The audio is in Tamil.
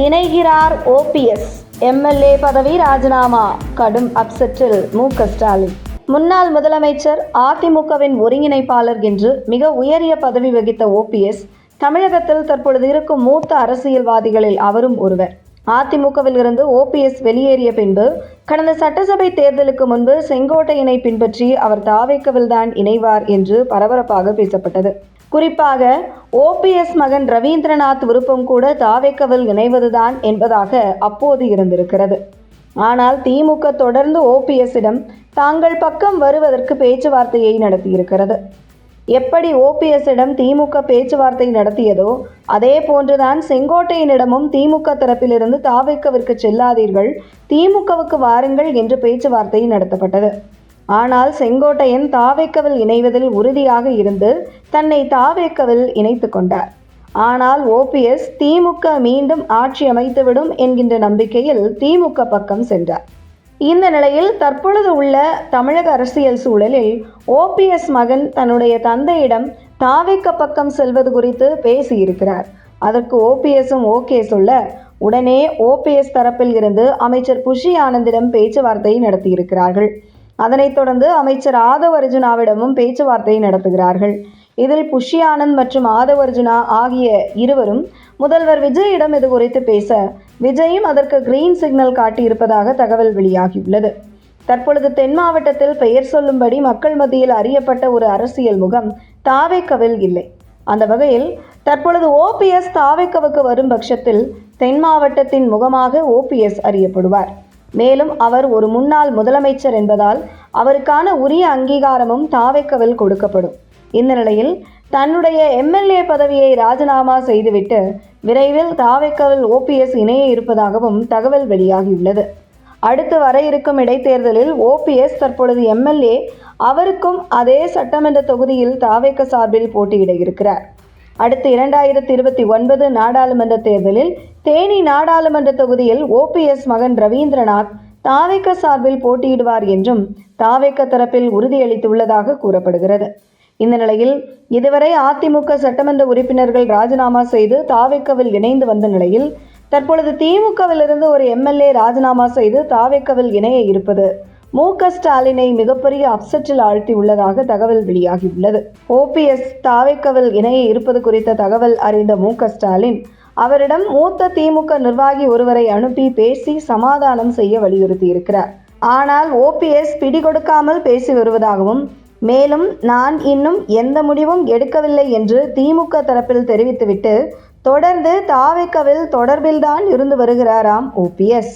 இணைகிறார் ஓபிஎஸ். எம்எல்ஏ பதவி ராஜினாமா, கடும் அப்செட்டில் மு.க.ஸ்டாலின். முன்னாள் முதலமைச்சர், அதிமுகவின் ஒருங்கிணைப்பாளர் என்று மிக உயரிய பதவி வகித்த ஓபிஎஸ் தமிழகத்தில் தற்பொழுது இருக்கும் மூத்த அரசியல்வாதிகளில் அவரும் ஒருவர். அதிமுகவில் இருந்து ஓபிஎஸ் வெளியேறிய பின்பு கடந்த சட்டசபை தேர்தலுக்கு முன்பு செங்கோட்டையனை பின்பற்றி அவர் தாவேக்கவில்தான் இணைவார் என்று பரபரப்பாக பேசப்பட்டது. குறிப்பாக ஓபிஎஸ் மகன் ரவீந்திரநாத் விருப்பம் கூட தாவேக்கவில் இணைவதுதான் என்பதாக அப்போது இருந்திருக்கிறது. ஆனால் திமுக தொடர்ந்து ஓபிஎஸ்ஸிடம் தாங்கள் பக்கம் வருவதற்கு பேச்சுவார்த்தையை நடத்தியிருக்கிறது. எப்படி ஓபிஎஸ்ஸிடம் திமுக பேச்சுவார்த்தை நடத்தியதோ அதே போன்றுதான் செங்கோட்டையனிடமும் திமுக தரப்பிலிருந்து தாவேக்கவிற்கு செல்லாதீர்கள், திமுகவுக்கு வாருங்கள் என்று பேச்சுவார்த்தை நடத்தப்பட்டது. ஆனால் செங்கோட்டையன் தாவேக்கவில் இணைவதில் உறுதியாக இருந்து தன்னை தாவேக்கவில் இணைத்து கொண்டார். ஆனால் ஓபிஎஸ் திமுக மீண்டும் ஆட்சி அமைத்துவிடும் என்கின்ற நம்பிக்கையில் திமுக பக்கம் சென்றார். இந்த நிலையில் தற்பொழுது உள்ள தமிழக அரசியல் சூழலில் ஓபிஎஸ் மகன் தன்னுடைய தந்தையிடம் தாவேக்க பக்கம் செல்வது குறித்து பேசியிருக்கிறார். அதற்கு ஓபிஎஸும் ஓகே சொல்ல உடனே ஓபிஎஸ் தரப்பில் இருந்து அமைச்சர் புஷி ஆனந்திடம் பேச்சுவார்த்தை நடத்தியிருக்கிறார்கள். அதனைத் தொடர்ந்து அமைச்சர் ஆதவ் அர்ஜுனாவிடமும் பேச்சுவார்த்தை நடத்துகிறார்கள். இதில் புஷி ஆனந்த் மற்றும் ஆதவ் அர்ஜுனா ஆகிய இருவரும் முதல்வர் விஜயிடம் இது குறித்து பேச விஜயும் அதற்கு கிரீன் சிக்னல் காட்டியிருப்பதாக தகவல் வெளியாகியுள்ளது. தற்பொழுது தென் மாவட்டத்தில் பெயர் சொல்லும்படி மக்கள் மத்தியில் அறியப்பட்ட ஒரு அரசியல் முகம் தாவேக்கவில் இல்லை. அந்த வகையில் தற்பொழுது ஓபிஎஸ் தாவேக்கவுக்கு வரும் பட்சத்தில் தென் மாவட்டத்தின் முகமாக ஓபிஎஸ் அறியப்படுவார். மேலும் அவர் ஒரு முன்னாள் முதலமைச்சர் என்பதால் அவருக்கான உரிய அங்கீகாரமும் தாவேக்கவில் கொடுக்கப்படும். இந்த நிலையில் தன்னுடைய எம்எல்ஏ பதவியை ராஜினாமா செய்துவிட்டு விரைவில் தாவேக்கவில் ஓபிஎஸ் இணைய இருப்பதாகவும் தகவல் வெளியாகியுள்ளது. அடுத்து வர இருக்கும் இடைத்தேர்தலில் ஓபிஎஸ் தற்பொழுது எம்எல்ஏ, அவருக்கும் அதே சட்டமன்ற தொகுதியில் தாவேக்க சார்பில் போட்டியிட இருக்கிறார். அடுத்து 2029 நாடாளுமன்ற தேர்தலில் தேனி நாடாளுமன்ற தொகுதியில் ஓபிஎஸ் மகன் ரவீந்திரநாத் தாவேக்க சார்பில் போட்டியிடுவார் என்றும் தாவேக்க தரப்பில் உறுதியளித்துள்ளதாக கூறப்படுகிறது. இந்த நிலையில் இதுவரை அதிமுக சட்டமன்ற உறுப்பினர்கள் ராஜினாமா செய்து தாவேக்கவில் இணைந்து வந்த நிலையில் தற்பொழுது திமுகவிலிருந்து ஒரு எம்எல்ஏ ராஜினாமா செய்து தாவேக்கவில் இணைய இருப்பது மு.க.ஸ்டாலினை மிகப்பெரிய அப்செட்டில் ஆழ்த்தி உள்ளதாக தகவல் வெளியாகியுள்ளது. ஓபிஎஸ் தாவேக்கவில் இணைய இருப்பது குறித்த தகவல் அறிந்த மு.க.ஸ்டாலின் அவரிடம் மூத்த திமுக நிர்வாகி ஒருவரை அனுப்பி பேசி சமாதானம் செய்ய வலியுறுத்தியிருக்கிறார். ஆனால் ஓபிஎஸ் பிடிகொடுக்காமல் பேசி வருவதாகவும் மேலும் நான் இன்னும் எந்த முடிவும் எடுக்கவில்லை என்று திமுக தரப்பில் தெரிவித்துவிட்டு தொடர்ந்து தாவேக்கவில் தொடர்பில்தான் இருந்து வருகிறாராம் ஓபிஎஸ்.